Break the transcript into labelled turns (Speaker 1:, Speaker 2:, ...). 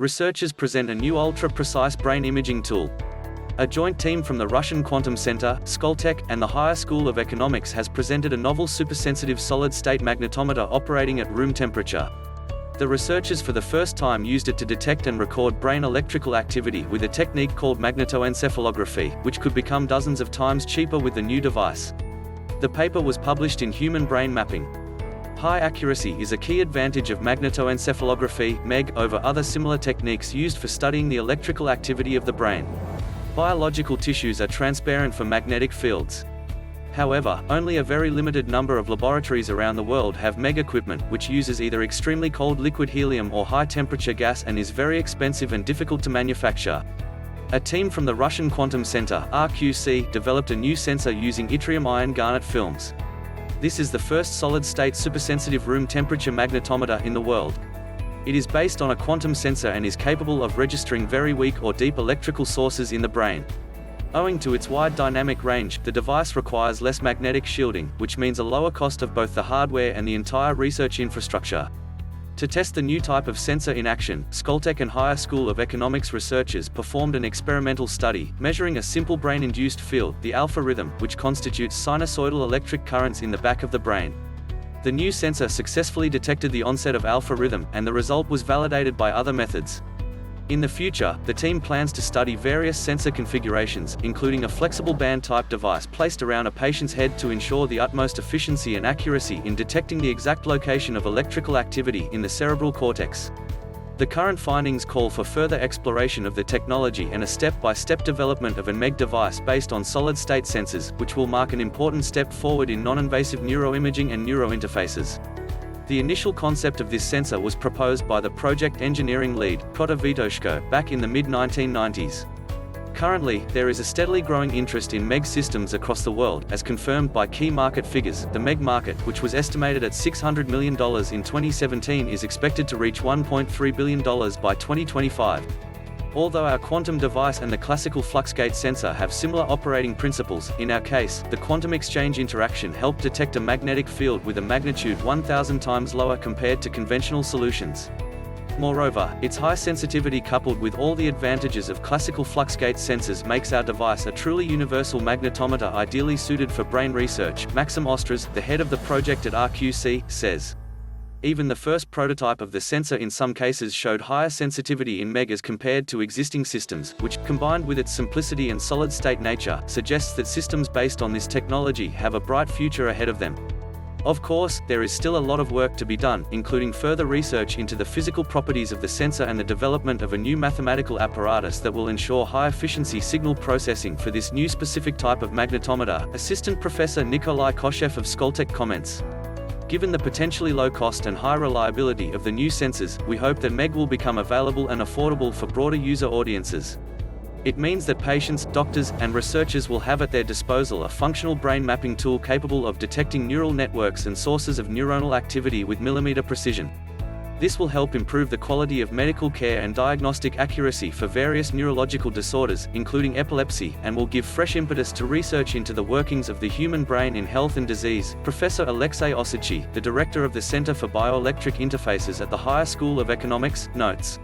Speaker 1: researchers present a new ultra-precise brain imaging tool. A joint team from the Russian Quantum Center, Skoltech, and the Higher School of Economics has presented a novel supersensitive solid-state magnetometer operating at room temperature. The researchers for the first time used it to detect and record brain electrical activity with a technique called magnetoencephalography, which could become dozens of times cheaper with the new device. The paper was published in Human Brain Mapping. High accuracy is a key advantage of magnetoencephalography (MEG) over other similar techniques used for studying the electrical activity of the brain. Biological tissues are transparent for magnetic fields. However, only a very limited number of laboratories around the world have MEG equipment, which uses either extremely cold liquid helium or high-temperature gas and is very expensive and difficult to manufacture. A team from the Russian Quantum Center, RQC, developed a new sensor using yttrium iron garnet films. This is the first solid-state supersensitive room temperature magnetometer in the world. It is based on a quantum sensor and is capable of registering very weak or deep electrical sources in the brain. Owing to its wide dynamic range, the device requires less magnetic shielding, which means a lower cost of both the hardware and the entire research infrastructure. To test the new type of sensor in action, Skoltech and Higher School of Economics researchers performed an experimental study, measuring a simple brain-induced field, the alpha rhythm, which constitutes sinusoidal electric currents in the back of the brain. The new sensor successfully detected the onset of alpha rhythm, and the result was validated by other methods. In the future, the team plans to study various sensor configurations, including a flexible band-type device placed around a patient's head to ensure the utmost efficiency and accuracy in detecting the exact location of electrical activity in the cerebral cortex. The current findings call for further exploration of the technology and a step-by-step development of a MEG device based on solid-state sensors, which will mark an important step forward in non-invasive neuroimaging and neurointerfaces. The initial concept of this sensor was proposed by the project engineering lead, Piotr Witoszko, back in the mid-1990s. Currently, there is a steadily growing interest in MEG systems across the world, as confirmed by key market figures. The MEG market, which was estimated at $600 million in 2017, is expected to reach $1.3 billion by 2025. Although our quantum device and the classical fluxgate sensor have similar operating principles, in our case, the quantum exchange interaction helped detect a magnetic field with a magnitude 1,000 times lower compared to conventional solutions. Moreover, its high sensitivity coupled with all the advantages of classical fluxgate sensors makes our device a truly universal magnetometer ideally suited for brain research, Maxim Ostras, the head of the project at RQC, says. Even the first prototype of the sensor in some cases showed higher sensitivity in MEG as compared to existing systems, which, combined with its simplicity and solid-state nature, suggests that systems based on this technology have a bright future ahead of them. Of course, there is still a lot of work to be done, including further research into the physical properties of the sensor and the development of a new mathematical apparatus that will ensure high-efficiency signal processing for this new specific type of magnetometer, Assistant Professor Nikolai Koshev of Skoltech comments. Given the potentially low cost and high reliability of the new sensors, we hope that MEG will become available and affordable for broader user audiences. It means that patients, doctors, and researchers will have at their disposal a functional brain mapping tool capable of detecting neural networks and sources of neuronal activity with millimeter precision. This will help improve the quality of medical care and diagnostic accuracy for various neurological disorders, including epilepsy, and will give fresh impetus to research into the workings of the human brain in health and disease. Professor Alexei Osicki, the director of the Center for Bioelectric Interfaces at the Higher School of Economics, notes.